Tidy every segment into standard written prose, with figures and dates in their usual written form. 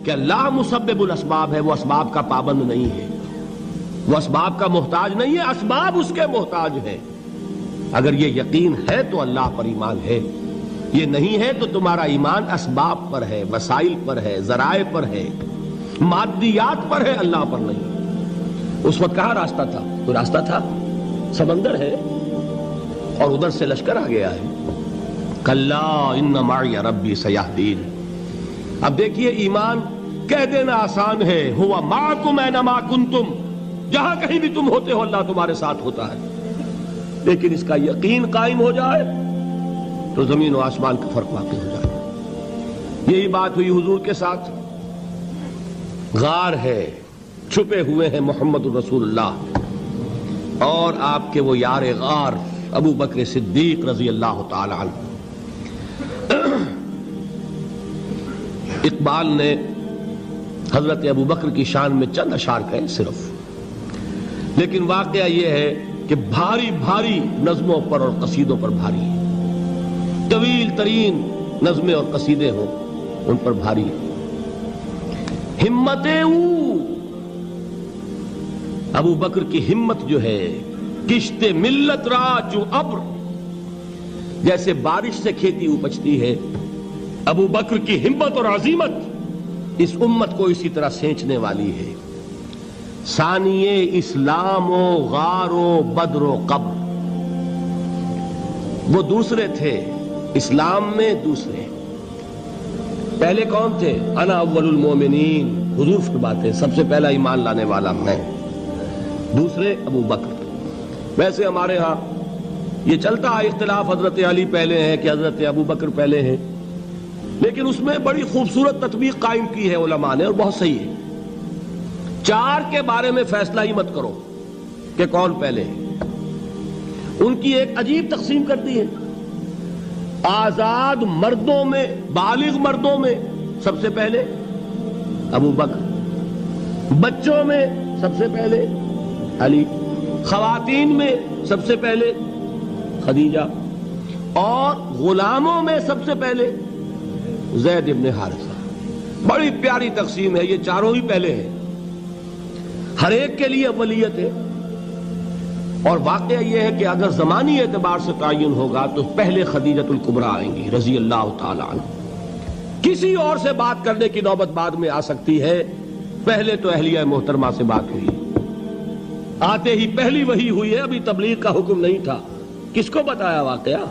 کہ اللہ مسبب الاسباب ہے، وہ اسباب کا پابند نہیں ہے، وہ اسباب کا محتاج نہیں ہے، اسباب اس کے محتاج ہے۔ اگر یہ یقین ہے تو اللہ پر ایمان ہے، یہ نہیں ہے تو تمہارا ایمان اسباب پر ہے، وسائل پر ہے، ذرائع پر ہے، مادیات پر ہے، اللہ پر نہیں۔ اس وقت کہاں راستہ تھا؟ کوئی راستہ تھا؟ سمندر ہے اور ادھر سے لشکر آ گیا ہے۔ کلا ان معی ربی سیہدین۔ اب دیکھیے ایمان کہہ دینا آسان ہے، ہوا معکم اینما کنتم، جہاں کہیں بھی تم ہوتے ہو اللہ تمہارے ساتھ ہوتا ہے، لیکن اس کا یقین قائم ہو جائے تو زمین و آسمان کا فرق واقع ہو جائے۔ یہی بات ہوئی حضور کے ساتھ۔ غار ہے، چھپے ہوئے ہیں محمد الرسول اللہ اور آپ کے وہ یار غار ابو بکر صدیق رضی اللہ تعالی عنہ۔ اقبال نے حضرت ابو بکر کی شان میں چند اشعار کہے صرف، لیکن واقعہ یہ ہے کہ بھاری بھاری نظموں پر اور قصیدوں پر بھاری ہے، طویل ترین نظمیں اور قصیدے ہوں ان پر بھاری ہے۔ ہمتیں ابو بکر کی ہمت جو ہے، کشت ملت را جو ابر، جیسے بارش سے کھیتی اپجتی ہے، ابو بکر کی ہمت اور عزیمت اس امت کو اسی طرح سینچنے والی ہے۔ ثانیے اسلام و غار و بدر و قبر، وہ دوسرے تھے اسلام میں، دوسرے پہلے کون تھے؟ انا اول المومنین، حضور فرماتے سب سے پہلا ایمان لانے والا میں، دوسرے ابو بکر۔ ویسے ہمارے ہاں یہ چلتا ہے اختلاف، حضرت علی پہلے ہیں کہ حضرت ابو بکر پہلے ہیں، لیکن اس میں بڑی خوبصورت تطبیق قائم کی ہے علماء نے اور بہت صحیح ہے۔ چار کے بارے میں فیصلہ ہی مت کرو کہ کون پہلے ہے، ان کی ایک عجیب تقسیم کر دی ہے۔ آزاد مردوں میں، بالغ مردوں میں سب سے پہلے ابو بکر، بچوں میں سب سے پہلے علی، خواتین میں سب سے پہلے خدیجہ، اور غلاموں میں سب سے پہلے زید ابن حارثہ۔ بڑی پیاری تقسیم ہے، یہ چاروں ہی پہلے ہیں، ہر ایک کے لیے اولیت ہے۔ اور واقعہ یہ ہے کہ اگر زمانی اعتبار سے تعین ہوگا تو پہلے خدیجۃ الکبریٰ آئیں گی رضی اللہ تعالی عنہ، کسی اور سے بات کرنے کی نوبت بعد میں آ سکتی ہے، پہلے تو اہلیہ محترمہ سے بات ہوئی، آتے ہی پہلی وحی ہوئی ہے، ابھی تبلیغ کا حکم نہیں تھا، کس کو بتایا واقعہ؟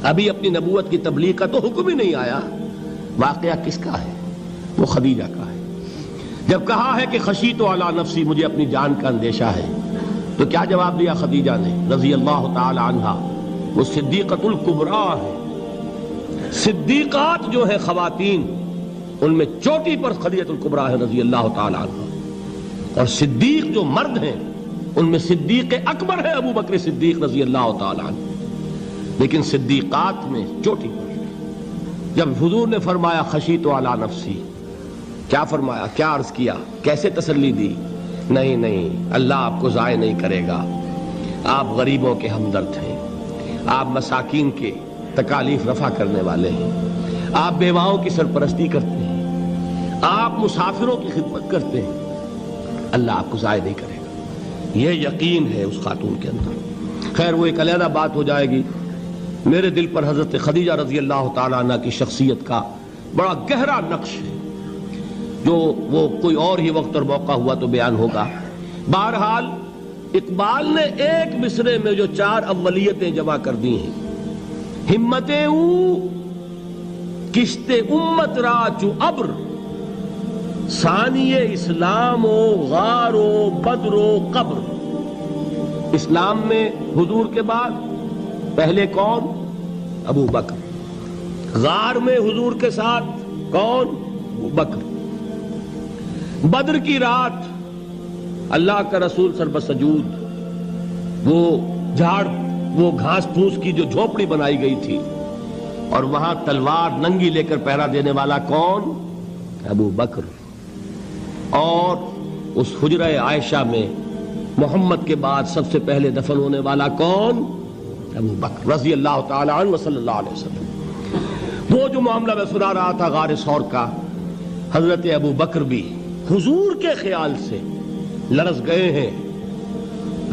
ابھی اپنی نبوت کی تبلیغ کا تو حکم ہی نہیں آیا، واقعہ کس کا ہے؟ وہ خدیجہ کا ہے۔ جب کہا ہے کہ خشیت علی نفسی، مجھے اپنی جان کا اندیشہ ہے، تو کیا جواب دیا خدیجہ نے رضی اللہ تعالی عنہا؟ وہ صدیقۃ الکبریٰ ہے، صدیقات جو ہیں خواتین ان میں چوٹی پر خدیجۃ الکبریٰ ہے رضی اللہ تعالی عنہا، اور صدیق جو مرد ہیں ان میں صدیق اکبر ہے ابو بکر صدیق رضی اللہ تعالی عنہ، لیکن صدیقات میں چوٹی پر۔ جب حضور نے فرمایا خشیت علی نفسی، کیا فرمایا، کیا عرض کیا، کیسے تسلی دی؟ نہیں نہیں، اللہ آپ کو ضائع نہیں کرے گا، آپ غریبوں کے ہمدرد ہیں، آپ مساکین کے تکالیف رفع کرنے والے ہیں، آپ بیواؤں کی سرپرستی کرتے ہیں، آپ مسافروں کی خدمت کرتے ہیں، اللہ آپ کو ضائع نہیں کرے گا۔ یہ یقین ہے اس خاتون کے اندر۔ خیر وہ ایک علیحدہ بات ہو جائے گی۔ میرے دل پر حضرت خدیجہ رضی اللہ تعالیٰ عنہ کی شخصیت کا بڑا گہرا نقش ہے، جو وہ کوئی اور ہی وقت اور موقع ہوا تو بیان ہوگا۔ بہرحال اقبال نے ایک مصرے میں جو چار اولیتیں جمع کر دی ہیں، ہمتیں کشت امت را چو ابر، ثانی اسلام و غار و بدر و قبر۔ اسلام میں حضور کے بعد پہلے کون؟ ابو بکر۔ غار میں حضور کے ساتھ کون؟ ابو بکر۔ بدر کی رات اللہ کا رسول سربسجود، وہ جھاڑ، وہ گھاس پھوس کی جو جھوپڑی بنائی گئی تھی، اور وہاں تلوار ننگی لے کر پہرا دینے والا کون؟ ابو بکر۔ اور اس حجرہ عائشہ میں محمد کے بعد سب سے پہلے دفن ہونے والا کون؟ ابو بکر رضی اللہ تعالی عنہ صلی اللہ علیہ وسلم۔ وہ جو معاملہ میں سنا رہا تھا غار ثور کا، حضرت ابو بکر بھی حضور کے خیال سے لرز گئے ہیں.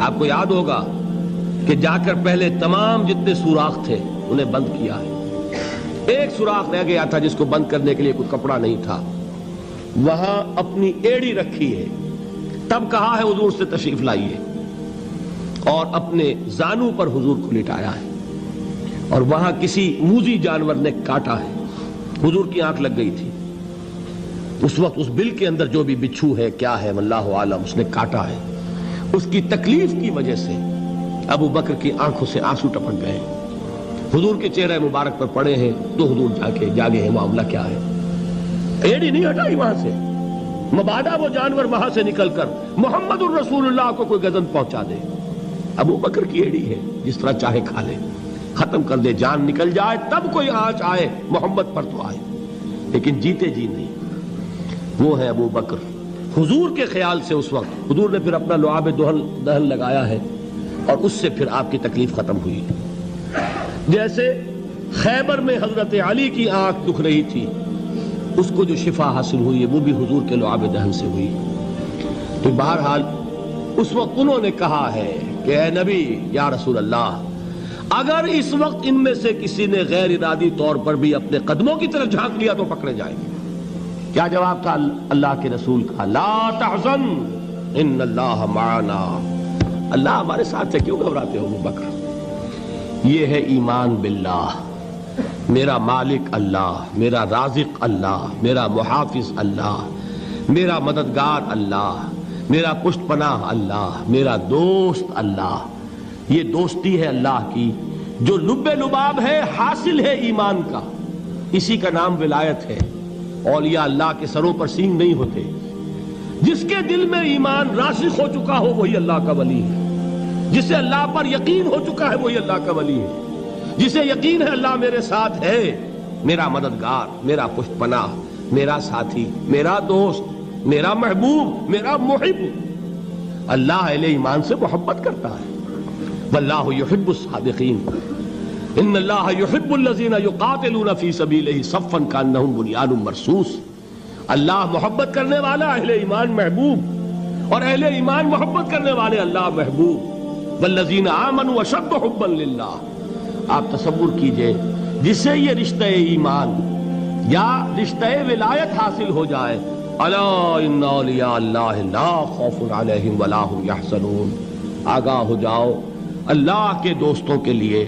آپ کو یاد ہوگا کہ جا کر پہلے تمام جتنے سوراخ تھے انہیں بند کیا ہے. ایک سوراخ رہ گیا تھا جس کو بند کرنے کے لیے کوئی کپڑا نہیں تھا. وہاں اپنی ایڑی رکھی ہے. تب کہا ہے حضور سے تشریف لائیے, اور اپنے زانو پر حضور کو لٹایا ہے. اور وہاں کسی موذی جانور نے کاٹا ہے. حضور کی آنکھ لگ گئی تھی. اس وقت اس بل کے اندر جو بھی بچھو ہے کیا ہے واللہ عالم, اس نے کاٹا ہے. اس کی تکلیف کی وجہ سے ابو بکر کی آنکھوں سے آنسو ٹپک گئے. حضور کے چہرے مبارک پر پڑے ہیں تو حضور جاگے ہیں معاملہ کیا ہے. ایڑی نہیں ہٹائی وہاں سے, مبادا وہ جانور وہاں سے نکل کر محمد الرسول اللہ کو کوئی گزن پہنچا دے. ابو بکر کی ایڑی ہے, جس طرح چاہے کھا لے, ختم کر دے, جان نکل جائے تب کوئی آنچ آئے محمد پر تو آئے, لیکن جیتے جی نہیں. وہ ہے ابو بکر. حضور کے خیال سے اس وقت حضور نے پھر اپنا لعاب دہن لگایا ہے, اور اس سے پھر آپ کی تکلیف ختم ہوئی. جیسے خیبر میں حضرت علی کی آنکھ دکھ رہی تھی, اس کو جو شفا حاصل ہوئی ہے وہ بھی حضور کے لعاب دہن سے ہوئی. تو بہرحال اس وقت انہوں نے کہا ہے کہ اے نبی یا رسول اللہ, اگر اس وقت ان میں سے کسی نے غیر ارادی طور پر بھی اپنے قدموں کی طرف جھانک لیا تو پکڑے جائیں گے. کیا جواب تھا اللہ کے رسول کا؟ لا تحزن ان اللہ معنا. اللہ ہمارے ساتھ ہے, کیوں گھبراتے ہو ابو بکر؟ یہ ہے ایمان باللہ. میرا مالک اللہ, میرا رازق اللہ, میرا محافظ اللہ, میرا مددگار اللہ, میرا پشت پناہ اللہ, میرا دوست اللہ. یہ دوستی ہے اللہ کی جو لب لباب ہے, حاصل ہے ایمان کا. اسی کا نام ولایت ہے. اولیاء اللہ کے سروں پر سینگ نہیں ہوتے. جس کے دل میں ایمان راسخ ہو چکا ہو وہی اللہ کا ولی ہے. جسے اللہ پر یقین ہو چکا ہے وہی اللہ کا ولی ہے. جسے یقین ہے اللہ میرے ساتھ ہے, میرا مددگار, میرا پشت پناہ, میرا ساتھی, میرا دوست, میرا محبوب, میرا محب. اللہ اہل ایمان سے محبت کرتا ہے. واللہ یحب الصادقین. ان اللہ یحب الذین یقاتلون فی سبیلہ صفا کانہم بنیان مرصوص. اللہ محبت کرنے والا, اہل ایمان محبوب, اور اہل ایمان محبت کرنے والے اللہ محبوب. والذین آمنوا اشد حبا للہ. آپ تصور کیجئے جسے یہ رشتہ ایمان یا رشتہ ولایت حاصل ہو جائے, الا ان اولیاء اللہ لا خوف علیہم ولا هم یحزنون. آگاہ ہو جاؤ, اللہ کے دوستوں کے لیے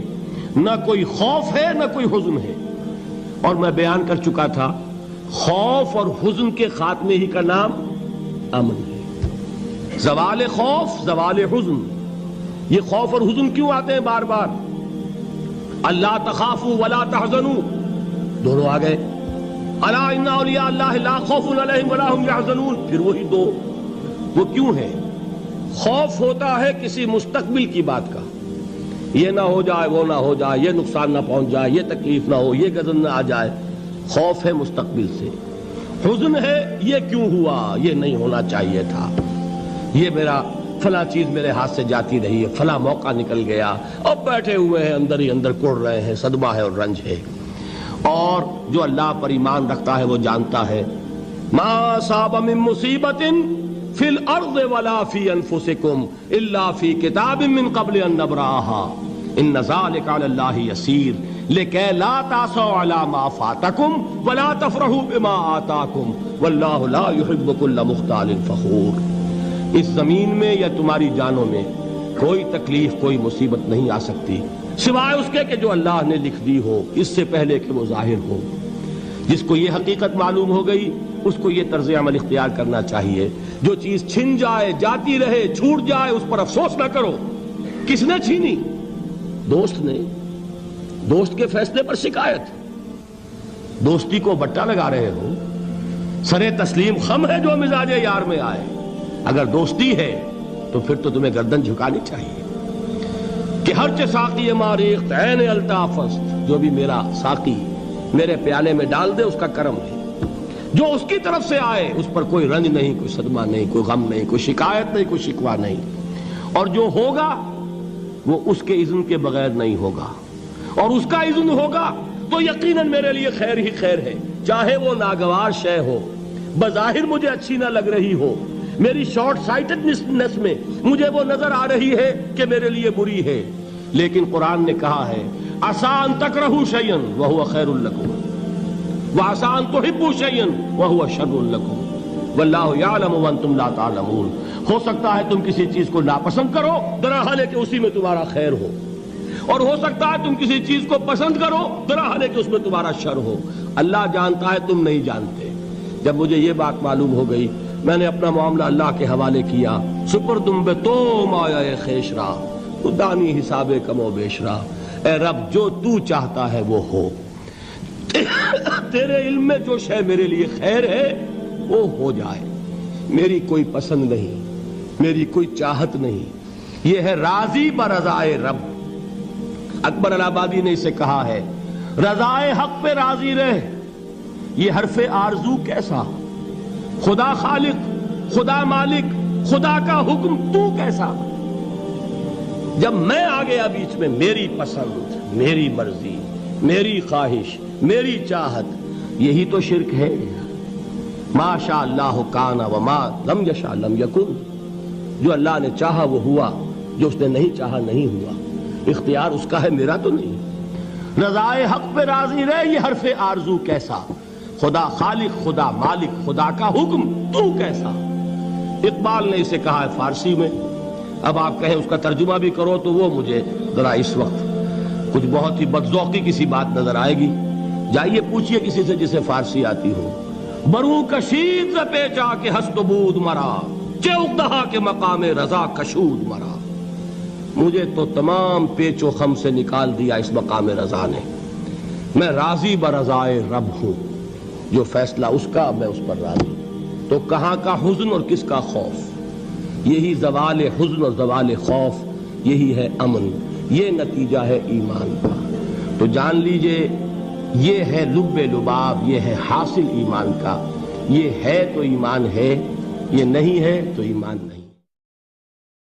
نہ کوئی خوف ہے نہ کوئی حزن ہے. اور میں بیان کر چکا تھا, خوف اور حزن کے خاتمے ہی کا نام امن ہے. زوال خوف, زوال حزن. یہ خوف اور حزن کیوں آتے ہیں بار بار؟ اللہ تخافوا ولا تحزنوا, دونوں آ گئے. الا ان اولیاء اللہ لا خوف علیہم ولا هم یحزنون, پھر وہی دو. وہ کیوں ہے؟ خوف ہوتا ہے کسی مستقبل کی بات کا, یہ نہ ہو جائے, وہ نہ ہو جائے, یہ نقصان نہ پہنچ جائے, یہ تکلیف نہ ہو, یہ غضب نہ آ جائے. خوف ہے مستقبل سے. حزن ہے یہ کیوں ہوا, یہ نہیں ہونا چاہیے تھا, یہ میرا فلاں چیز میرے ہاتھ سے جاتی رہی ہے, فلاں موقع نکل گیا, اب بیٹھے ہوئے ہیں اندر ہی اندر کڑ رہے ہیں, صدمہ ہے اور رنج ہے. اور جو اللہ پر ایمان رکھتا ہے وہ جانتا ہے ما اصاب من مصیبت فی الارض ولا فی انفسکم الا فی کتاب من قبل ان نبرأها ان ذلک علی اللہ یسیر لکی لا تعصوا علی ما فاتکم ولا تفرحوا بما آتاکم واللہ لا يحب كل مختال فخور. اس زمین میں یا تمہاری جانوں میں کوئی تکلیف, کوئی مصیبت نہیں آ سکتی سوائے اس کے کہ جو اللہ نے لکھ دی ہو, اس سے پہلے کہ وہ ظاہر ہو. جس کو یہ حقیقت معلوم ہو گئی اس کو یہ طرز عمل اختیار کرنا چاہیے. جو چیز چھن جائے, جاتی رہے, چھوٹ جائے, اس پر افسوس نہ کرو. کس نے چھینی؟ دوست نے. دوست کے فیصلے پر شکایت. دوستی کو بٹا لگا رہے ہو, سرے تسلیم خم ہے جو مزاج یار میں آئے. اگر دوستی ہے تو پھر تو تمہیں گردن جھکانی چاہیے کہ ہر چہ ساقی ماریخت عین الطافست, جو بھی میرا ساقی میرے پیالے میں ڈال دے اس کا کرم ہے. جو اس کی طرف سے آئے اس پر کوئی رنج نہیں, کوئی صدمہ نہیں, کوئی غم نہیں, کوئی شکایت نہیں, کوئی شکوہ نہیں. اور جو ہوگا وہ اس کے اذن کے بغیر نہیں ہوگا, اور اس کا اذن ہوگا تو یقیناً میرے لیے خیر ہی خیر ہے, چاہے وہ ناگوار شے ہو, بظاہر مجھے اچھی نہ لگ رہی ہو، میری شارٹ سائٹڈنس میں مجھے وہ نظر آ رہی ہے کہ میرے لیے بری ہے، لیکن قرآن نے کہا ہے عسیٰ ان تکرہوا شیئا وہو خیر لکم وعسیٰ ان تحبوا شیئا وہو شر لکم واللہ یعلم وانتم لا تعلمون۔ ہو سکتا ہے تم کسی چیز کو ناپسند کرو، درحال ہے کہ اسی میں تمہارا خیر ہو، اور ہو سکتا ہے تم کسی چیز کو پسند کرو، درحال ہے کہ اس میں تمہارا شر ہو۔ اللہ جانتا ہے، تم نہیں جانتے۔ جب مجھے یہ بات معلوم ہو گئی، میں نے اپنا معاملہ اللہ کے حوالے کیا۔ سپردم بے تو مایا خیش را تو دانی حساب کم و بیش را، اے رب جو تو چاہتا ہے وہ ہو، تیرے علم میں جو شے میرے لیے خیر ہے وہ ہو جائے، میری کوئی پسند نہیں، میری کوئی چاہت نہیں، یہ ہے راضی برضائے رب۔ اکبر الہٰبادی نے اسے کہا ہے رضائے حق پہ راضی رہ، یہ حرف آرزو کیسا، خدا خالق، خدا مالک، خدا کا حکم تو کیسا۔ جب میں آ گیا بیچ میں، میری پسند، میری مرضی، میری خواہش، میری چاہت، یہی تو شرک ہے۔ ما شاء اللہ کان وما لم یشاء لم یکن، جو اللہ نے چاہا وہ ہوا، جو اس نے نہیں چاہا نہیں ہوا، اختیار اس کا ہے، میرا تو نہیں۔ رضائے حق پہ راضی رہ، یہ حرف آرزو کیسا، خدا خالق، خدا مالک، خدا کا حکم تو کیسا۔ اقبال نے اسے کہا ہے فارسی میں، اب آپ کہیں اس کا ترجمہ بھی کرو تو وہ مجھے ذرا اس وقت کچھ بہت ہی بدذوقی کسی بات نظر آئے گی۔ جائیے پوچھئے کسی سے جسے فارسی آتی ہو۔ برو کشید ز پیچا کے ہست بود مرا، چے اقدہا کے مقام رضا کشود مرا۔ مجھے تو تمام پیچ و خم سے نکال دیا اس مقام رضا نے، میں راضی برضائے رب ہوں، جو فیصلہ اس کا میں اس پر راضی ہوں۔ تو کہاں کا حزن اور کس کا خوف، یہی زوال حزن اور زوال خوف، یہی ہے امن، یہ نتیجہ ہے ایمان کا۔ تو جان لیجئے یہ ہے لب لباب، یہ ہے حاصل ایمان کا، یہ ہے تو ایمان ہے، یہ نہیں ہے تو ایمان نہیں۔